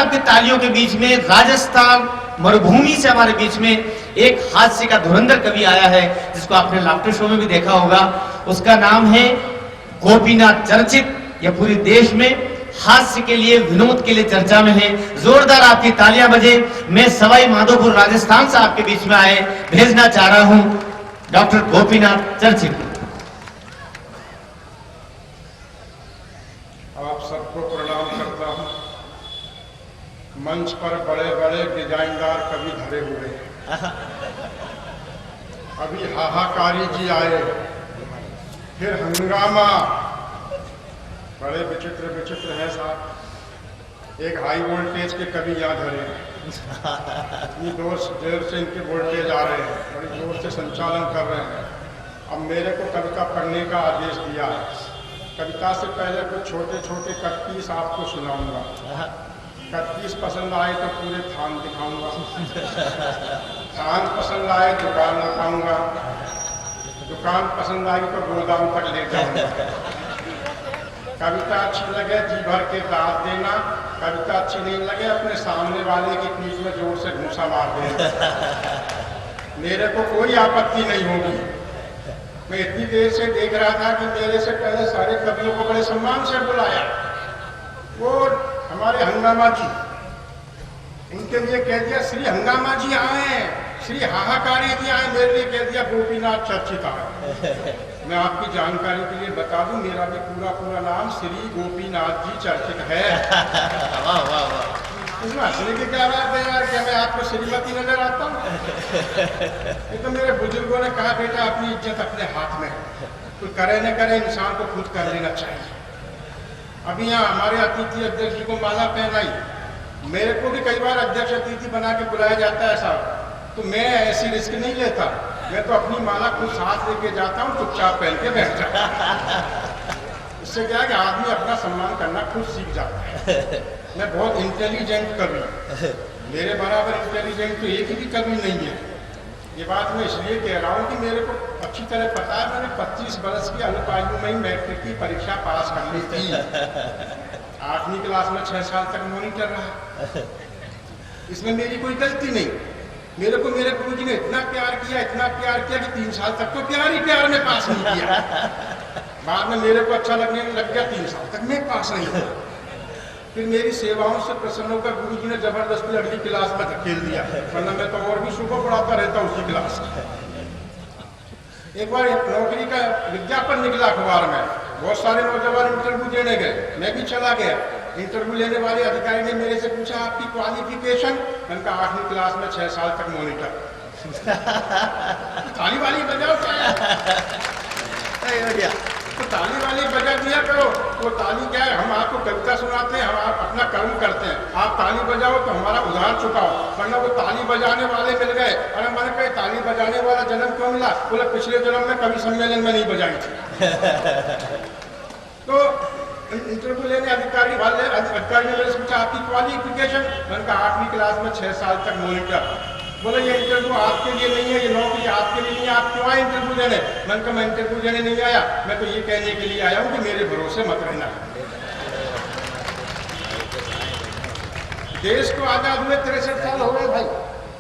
आपकी तालियों के बीच में राजस्थान मरुभूमि से हमारे बीच में एक हास्य का धुरंधर कवि आया है, जिसको आपने लाफ्टर शो में भी देखा होगा। उसका नाम है गोपीनाथ चर्चित। यह पूरे देश में हास्य के लिए, विनोद के लिए चर्चा में है। जोरदार आपकी तालियां बजे। मैं सवाई माधोपुर राजस्थान से आपके बीच में आए भेजना चाह रहा हूं डॉक्टर गोपीनाथ चर्चित। आप सबको प्रणाम करता हूं। मंच पर बड़े बड़े डिजाइनदार कवि धरे हुए हैं। अभी हाहाकारी जी आए, फिर हंगामा। बड़े विचित्र विचित्र हैं साहब। एक हाई वोल्टेज के कवि यहाँ धरे हैं, इतनी देर से इनके वोल्टेज आ रहे हैं, बड़ी जोर से संचालन कर रहे हैं। अब मेरे को कविता पढ़ने का आदेश दिया है। कविता से पहले कुछ छोटे छोटे कत्तीस आपको सुनाऊंगा। कत्तीस पसंद आए तो पूरे थान दिखाऊंगा, थान पसंद आए दुकान दिखाऊंगा, दुकान पसंद आई तो गोदाम तक ले जाऊंगा। कविता अच्छी लगे जी भर के दाद देना, कविता अच्छी नहीं लगे अपने सामने वाले की पीठ में जोर से घूंसा मार देना। मेरे को कोई आपत्ति नहीं होगी। मैं इतनी देर से देख रहा था कि मेरे से पहले सारे कवियों को बड़े सम्मान से बुलाया। वो हमारे हंगामा जी, उनके लिए कह दिया श्री हंगामा जी आए, श्री हाहाकारी जी आए। मेरे लिए कह दिया गोपीनाथ चर्चित आए। मैं आपकी जानकारी के लिए बता दूं, मेरा भी पूरा नाम श्री गोपीनाथ जी चर्चित है। वाह वाह वाह। इसमें हंसने की क्या बात है यार? क्या मैं आपको श्रीमती नजर आता हूँ? ये तो मेरे बुजुर्गों ने कहा बेटा अपनी इज्जत अपने हाथ में है, कोई करे न करे इंसान को खुद कर लेना चाहिए। अभी यहाँ हमारे अतिथि अध्यक्ष जी को माला पहनाई। मेरे को भी कई बार अध्यक्ष अतिथि बना के बुलाया जाता है साहब, तो मैं ऐसी रिस्क नहीं लेता। मैं तो अपनी माला खुद साथ लेके जाता हूँ, चुपचाप पहन के बैठ जाता हूँ। इससे क्या है कि आदमी अपना सम्मान करना खुद सीख जाता है। मैं बहुत इंटेलिजेंट कवि, मेरे बराबर इंटेलिजेंट तो एक भी कवि नहीं है। ये बात मैं इसलिए कह रहा हूँ कि मेरे को अच्छी तरह पता है, मैंने 25 बरस की अल्पायु में ही मैट्रिक की परीक्षा पास कर ली थी। 8वीं क्लास में 6 साल तक मॉनिटर रहा। इसमें मेरी कोई गलती नहीं। मेरे को मेरे गुरुजी ने इतना प्यार किया कि 3 साल तक तो प्यार ही प्यार में पास नहीं किया। बाद में मेरे को अच्छा लगने लग गया, 3 साल तक मैं पास नहीं हुआ। फिर मेरी सेवाओं से प्रसन्न होकर गुरुजी ने जबरदस्ती अगली क्लास में धकेल दिया, वरना मैं तो और भी सुबह पढ़ाता रहता उसी क्लास में। एक बार नौकरी का विज्ञापन निकला अखबार में, बहुत सारे नौजवान इंटरव्यू देने गए, मैं भी चला गया। इंटरव्यू लेने वाले अधिकारी ने मेरे से पूछा आपकी क्वालिफिकेशन? मैंने कहा 8वीं क्लास में 6 साल तक मॉनिटर। ताली वाली बजाओ क्या? तो ताली वाली बजा दिया करो। वो ताली क्या है, हम आपको कविता सुनाते हैं, हम आप अपना कर्म करते हैं, आप ताली बजाओ तो हमारा उधार चुकाओ। वरना वो ताली बजाने वाले मिल गए। अरे मैंने कहा ताली बजाने वाला जन्म क्यों मिला? बोले पिछले जन्म में कवि सम्मेलन में नहीं बजाई थी। तो इंटरव्यू लेने अधिकारी ने मेरे से पूछा आपकी क्वालिफिकेशन? मैंने कहा 8वीं क्लास में 6 साल तक मॉनिटर। बोले ये इंटरव्यू आपके लिए नहीं है, ये नौकरी आपके लिए नहीं है, आप क्यों आए इंटरव्यू देने? मैंने कहा मैं इंटरव्यू देने नहीं आया, मैं तो ये कहने के लिए आया हूँ कि मेरे भरोसे मत रहना। देश को आजाद हुए 63 साल हो गए भाई।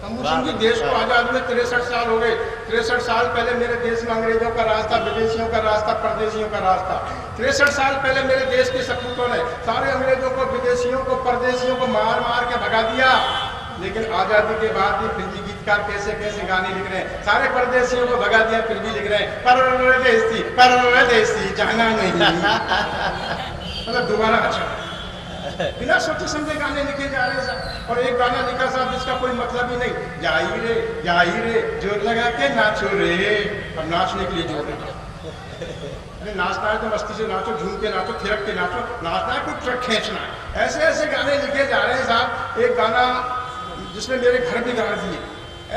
तंबू सिंह जी, देश को आजाद हुए 63 साल हो गए। 63 साल पहले मेरे देश में अंग्रेजों का राज था, विदेशियों का राज था, परदेशियों का राज था। 63 साल पहले मेरे देश के सपूतों ने सारे अंग्रेजों को, विदेशियों को, परदेशियों को मार मार के भगा दिया। लेकिन आजादी के बाद भी फिल्मी गीतकार कैसे कैसे गाने लिख रहे हैं। सारे परदेशियों को भगा दिया, फिर भी लिख रहे हैं परदेसी जाना नहीं। मतलब दोबारा अच्छा, बिना सोचे समझे गाने लिखे जा रहे हैं। और एक गाना लिखा साहब जिसका कोई मतलब ही नहीं, जाई रे जोर लगा के नाचो रे। अब नाचने के लिए जोर लगा, अरे नाचना है तो मस्ती से नाचो, झूम के नाचो, थिरक के नाचो। नाचना है कुछ ट्रक खींचना है। ऐसे ऐसे गाने लिखे जा रहे हैं साहब। एक गाना जिसने मेरे घर बिगाड़ दिए,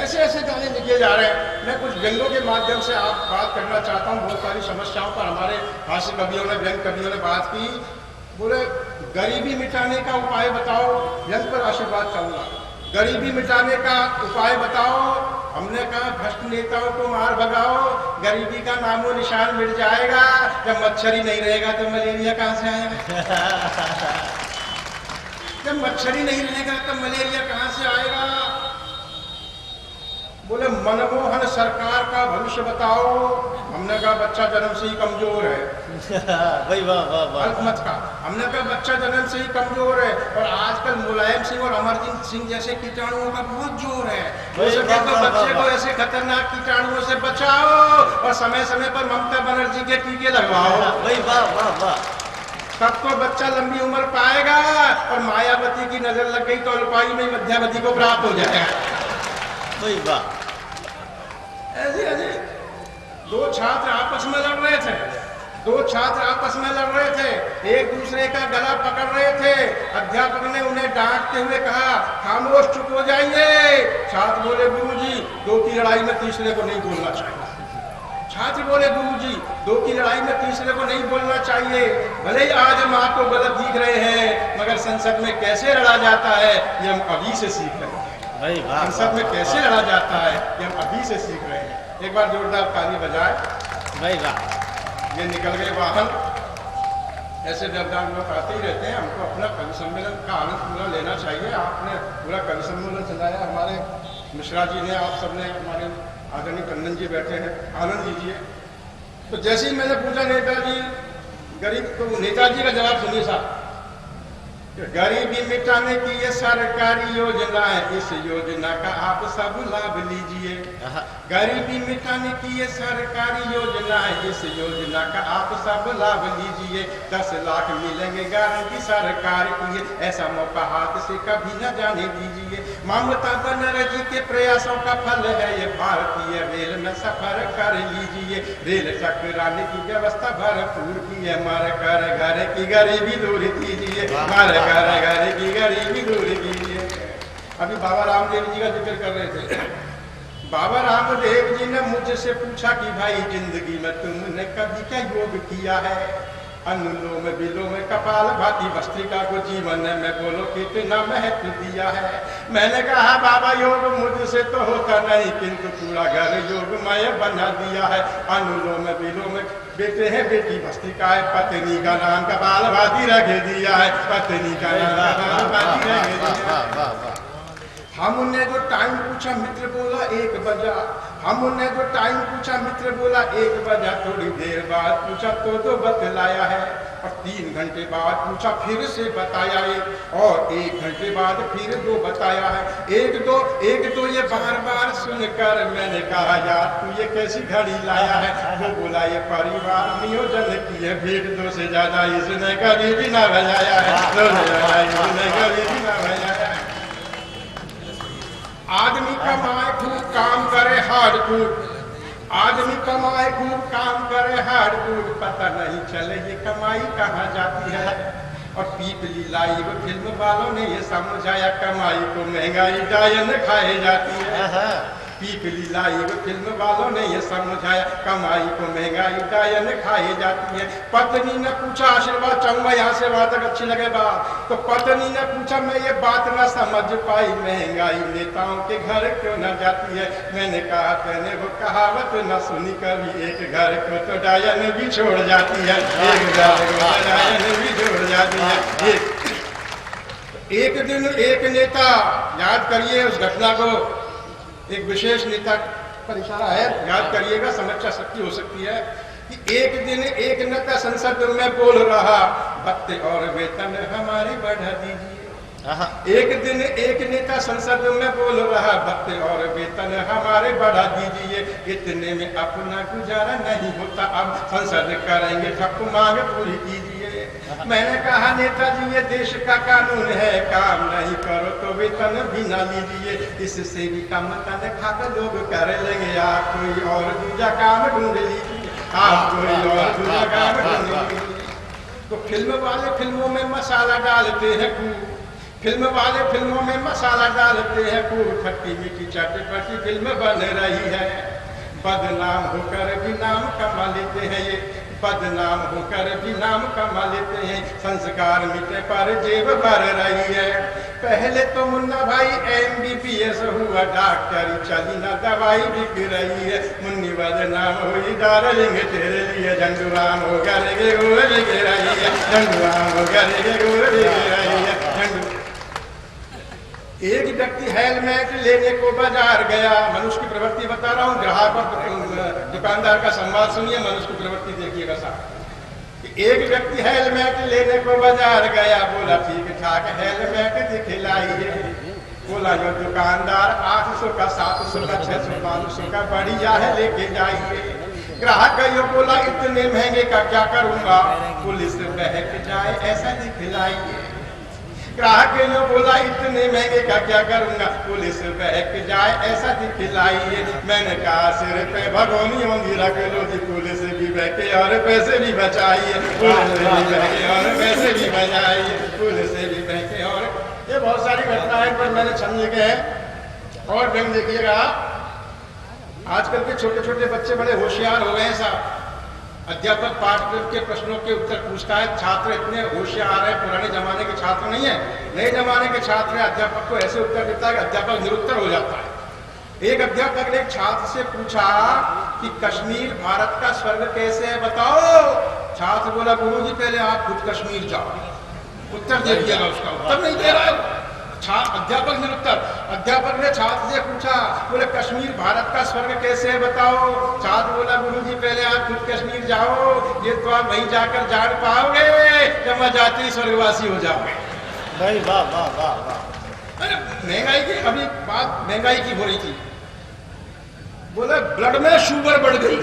ऐसे ऐसे गाने लिखे जा रहे हैं। मैं कुछ व्यंगों के माध्यम से आप बात करना चाहता हूँ। बहुत सारी समस्याओं पर हमारे हास्य कवियों ने, व्यंग कवियों ने बात की। बोले गरीबी मिटाने का उपाय बताओ, व्यंग पर आशीर्वाद चाहूंगा। गरीबी मिटाने का उपाय बताओ। हमने कहा भ्रष्ट नेताओं को मार भगाओ, गरीबी का नामो निशान मिट जाएगा। जब मच्छर ही नहीं रहेगा तो मलेरिया कहाँ से आएगा? जब मच्छर ही नहीं रहेगा तो मलेरिया कहाँ से आएगा? बोले मनमोहन सरकार का भविष्य बताओ। हमने कहा बच्चा जन्म से ही कमजोर है। भाई वाह वाह वाह। अल्पमत का हमने कहा बच्चा जन्म से ही कमजोर है, और आजकल मुलायम सिंह और अमरजीत सिंह जैसे कीटाणुओं का बहुत जोर है। हो सके तो बच्चे को ऐसे खतरनाक कीटाणुओं से बचाओ और समय समय पर ममता बनर्जी के टीके लगवाओ। भाई वाह वाह वाह। तब तो बच्चा लंबी उम्र पाएगा, और मायावती की नजर लग गई तो अल्पायु में मध्यावधि को प्राप्त हो जाएगा। भाई वाह। ऐसे ऐसे दो छात्र आपस में लड़ रहे थे, एक दूसरे का गला पकड़ रहे थे। अध्यापक ने उन्हें डांटते हुए कहा, खामोश चुप हो जाइए। छात्र बोले, गुरुजी, दो की लड़ाई में तीसरे को नहीं बोलना चाहिए। छात्र बोले, गुरुजी, दो की लड़ाई में तीसरे को नहीं बोलना चाहिए। भले ही आज हम आपको गलत दिख रहे हैं, मगर संसद में कैसे लड़ा जाता है ये हम अभी से सीख रहे हैं। संसद में कैसे लड़ा जाता है ये हम अभी से सीख रहे हैं। एक बार जोरदार ताली बजाए। भाई वाह। ये निकल गए वाहन। ऐसे देवदान लोग आते ही रहते हैं। हमको अपना कवि सम्मेलन का आनंद पूरा लेना चाहिए। आपने पूरा कवि सम्मेलन चलाया, हमारे मिश्रा जी ने, आप सबने, हमारे आदरणीय टंडन जी बैठे हैं, आनंद लीजिए। तो जैसे ही मैंने पूछा नेताजी गरीब, तो नेताजी का जवाब सुनिए साहब, गरीबी मिटाने की ये सरकारी योजना है, इस योजना का आप सब लाभ लीजिए। गरीबी मिटाने की ये सरकारी योजना है, इस योजना का आप सब लाभ लीजिए। 10 लाख मिलेंगे गारंटी सरकार की, ऐसा मौका हाथ से कभी न जाने दीजिए। ममता बनर्जी के प्रयासों का फल है ये, भारतीय रेल में सफर कर लीजिए। रेल चक्राने की व्यवस्था भरपूर की है, मर कर घर की गरीबी दूर कीजिए, मर घर की गरीबी दूर कीजिए। अभी बाबा रामदेव जी का जिक्र कर रहे थे। बाबा रामदेव जी ने मुझसे पूछा कि भाई जिंदगी में तुमने कभी क्या योग किया है? अनुलोम विलोम कपाल भाती भस्त्रिका को जीवन में बोलो कितना महत्व दिया है। मैंने कहा बाबा योग मुझसे तो होता नहीं, किंतु पूरा घर योगमय बना दिया है। अनुलोम विलोम बेटे हैं, बेटी भस्त्रिका है, पत्नी का नाम कपाल भाती रख दिया है, पत्नी का नाम कपाल भाती रख दिया है। हमने जो टाइम पूछा मित्र बोला 1 बजा। हमने जो टाइम पूछा मित्र बोला 1 बजा। थोड़ी देर बाद पूछा तो बतलाया है, और 3 घंटे बाद पूछा फिर से बताया 1, और 1 घंटे बाद फिर 2 बताया है। 1 2 ये बार बार सुनकर मैंने कहा यार तू ये कैसी घड़ी लाया है? वो बोला ये परिवार नियोजन की है, भेंट 2 से ज्यादा इसने कभी भी ना बजाया है, इसने कभी भी ना बजाया है। आदमी कमाए खूब काम करे हार्ड कूट, आदमी कमाए खूब काम करे हार्ड कूट, पता नहीं चले ये कमाई कहाँ जाती है। और पीपली लाइव फिल्म वालों ने ये समझाया कमाई को महंगाई डायन खाए जाती है। पीपली लाइव फिल्म वालों ने ये समझाया कमाई को महंगाई डायन खाई जाती है। पत्नी ने पूछा, आशीर्वाद चाहूंगा यहाँ से वहां तक अच्छी लगे बात। तो पत्नी ने पूछा, मैं ये बात ना समझ पाई, महंगाई नेताओं के घर क्यों न जाती है? मैंने कहा तेने वो कहावत न सुनी कभी, एक घर को तो डायन भी छोड़ जाती है, एक घर को डायन भी छोड़ जाती है। एक दिन एक नेता, याद करिए उस घटना को, एक विशेष नेता पर इशारा है, याद करिएगा, समीक्षा शक्ति हो सकती है, कि एक दिन एक नेता संसद में बोल रहा, भत्ते और वेतन हमारे बढ़ा दीजिए। एक दिन एक नेता संसद में बोल रहा, भत्ते और वेतन हमारे बढ़ा दीजिए। इतने में अपना गुजारा नहीं होता, अब संसद करेंगे सबको मांग पूरी कीजिए। मैंने कहा नेताजी ये देश का कानून है, काम नहीं करो तो वेतन भी न लीजिए, इससे भी कम तनख्वाह का लोग कर लेंगे, आप कोई और दूसरा काम ढूंढ लीजिए, आप कोई और दूसरा काम ढूंढ लीजिए। तो फिल्म वाले फिल्मों में मसाला डालते हैं खूब, फिल्म वाले फिल्मों में मसाला डालते हैं खूब, खट्टी मीठी चटपटी फिल्म बन रही है। बदनाम होकर भी नाम कमा लेते हैं ये, बदनाम होकर भी नाम कमा लेते हैं, संस्कार मिटे पर जेब भर रही है। पहले तो मुन्ना भाई MBBS हुआ, डॉक्टरी चली ना दवाई बिक रही है। मुन्नी बदनाम हुई डार्लिंग तेरे लिए, झंडुआम होकर के गोर बिक रही है, झंडुआम होकर के गोर बिक रही है। एक व्यक्ति हेलमेट लेने को बाजार गया। मनुष्य की प्रवृत्ति बता रहा हूँ, ग्राहक और दुकानदार का संवाद सुनिए, मनुष्य की प्रवृत्ति देखिएगा साहब। एक व्यक्ति हेलमेट लेने को बाजार गया, बोला ठीक ठाक हेलमेट दिखलाइए। बोला जो दुकानदार 800 का, 700 का, 600, 500 का बढ़िया है लेके जाइए। ग्राहक यो बोला इतने महंगे का क्या करूंगा, पुलिस बहक जाए ऐसा दिखलाइए। ग्राहक यो बोला इतने महंगे का क्या करूंगा, पुलिस बहक जाए ऐसा दिखलाइए। मैंने कहा सिर पे भगोनी होंगी रख लो जी, पुलिस भी बहके और पैसे भी बचाइए, पुलिस भी बहके और पैसे भी बचाइए, पुलिस भी बहके और। ये बहुत सारी घटनाएं पर मैंने छंद लिखे हैं। और व्यंग देखिएगा, आजकल के छोटे छोटे बच्चे बड़े होशियार हो गए हैं साहब। अध्यापक पाठ्यक्रम के प्रश्नों के उत्तर पूछता है, छात्र इतने होशियार है, पुराने जमाने के छात्र नहीं है, नए जमाने के छात्र है। अध्यापक को ऐसे उत्तर देता है कि अध्यापक निरुत्तर हो जाता है। एक अध्यापक ने एक छात्र से पूछा कि कश्मीर भारत का स्वर्ग कैसे है बताओ। छात्र बोला गुरुजी पहले आप खुद कश्मीर जाओ। उत्तर दे दिया, उसका उत्तर नहीं दे रहा है अध्यापक निरुत्तर। अध्यापक ने छात्र से पूछा, बोले कश्मीर भारत का स्वर्ग कैसे है बताओ। छात्र बोला गुरुजी पहले आप खुद कश्मीर जाओ, ये तो आप वहीं जाकर जान पाओगे जब वहां जाते ही स्वर्गवासी हो जाओगे। भाई वाह वाह वाह वाह। अरे महंगाई की अभी बात महंगाई की हो रही थी। बोला ब्लड में शुगर बढ़ गई।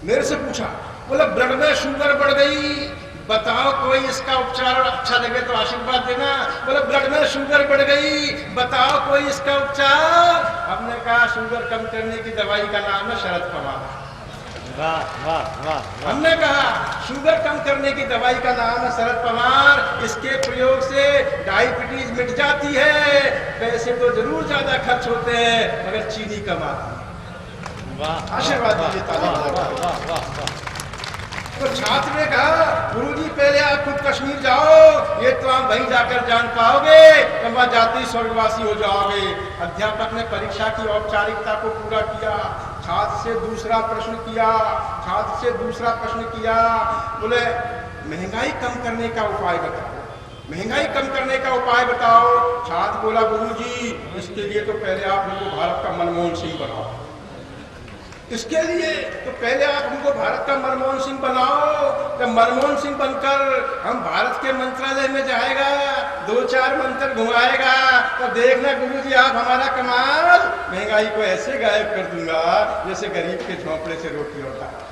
मेरे से पूछा, बोला ब्लड में शुगर बढ़ गई, बताओ कोई इसका उपचार, अच्छा लगे तो आशीर्वाद देना। बोले ब्लड में शुगर बढ़ गई, बताओ कोई इसका उपचार। हमने कहा शुगर कम करने की दवाई का नाम है शरद पवार। वाह वाह वाह। हमने कहा शुगर कम करने की दवाई का नाम है शरद पवार, इसके प्रयोग से डायबिटीज मिट जाती है। पैसे तो जरूर ज्यादा खर्च होते हैं मगर चीनी कम आती है। वाह, आशीर्वाद दीजिए। तो छात्र ने कहा गुरुजी पहले आप खुद कश्मीर जाओ, ये तो आप वहीं जाकर जान पाओगे जब वहां जाते ही स्वर्गवासी हो जाओगे। अध्यापक ने परीक्षा की औपचारिकता को पूरा किया, छात्र से दूसरा प्रश्न किया। छात्र से दूसरा प्रश्न किया, बोले महंगाई कम करने का उपाय बताओ, महंगाई कम करने का उपाय बताओ। छात्र बोला गुरुजी इसके लिए तो पहले आप हमको भारत का मनमोहन सिंह बनाओ। इसके लिए तो पहले आप हमको भारत का मनमोहन सिंह बनाओ। जब मनमोहन सिंह बनकर हम भारत के मंत्रालय में जाएगा, 2-4 मंत्र घुमाएगा, तो देखना गुरुजी आप हमारा कमाल, महंगाई को ऐसे गायब कर दूंगा जैसे गरीब के झोंपड़े से रोटी उड़ता है।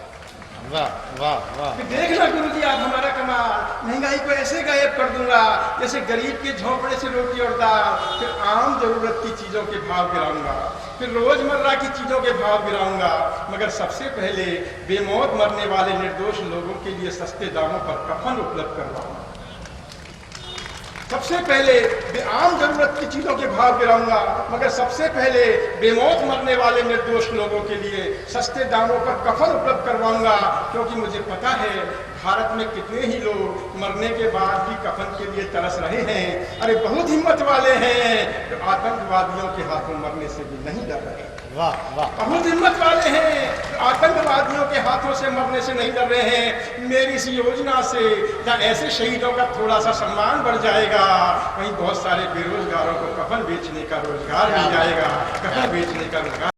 वाह वाह वाह। देखना गुरुजी आप हमारा कमाल, महंगाई को ऐसे गायब कर दूंगा जैसे गरीब के झोंपड़े से रोटी उड़ता। फिर आम जरूरत की चीजों के भाव गिराऊंगा, फिर रोजमर्रा की चीजों के भाव गिराऊंगा, मगर सबसे पहले बेमौत मरने वाले निर्दोष लोगों के लिए सस्ते दामों पर कफन उपलब्ध करवाऊंगा। सबसे पहले आम जरूरत की चीजों के भाव गिराऊंगा, मगर सबसे पहले बेमौत मरने वाले निर्दोष लोगों के लिए सस्ते दामों पर कफन उपलब्ध करवाऊंगा। क्योंकि मुझे पता है भारत में कितने ही लोग मरने के बाद भी कफन के लिए तरस रहे हैं। अरे बहुत हिम्मत वाले हैं जो आतंकवादियों के हाथों मरने से भी नहीं डर रहे। वाह वाह। बहुत हिम्मत वाले हैं, आतंकवादियों के हाथों से मरने से नहीं डर रहे हैं। मेरी इस योजना से जहाँ ऐसे शहीदों का थोड़ा सा सम्मान बढ़ जाएगा, वहीं बहुत सारे बेरोजगारों को कफन बेचने का रोजगार मिल जाएगा, कफन बेचने का रोजगार।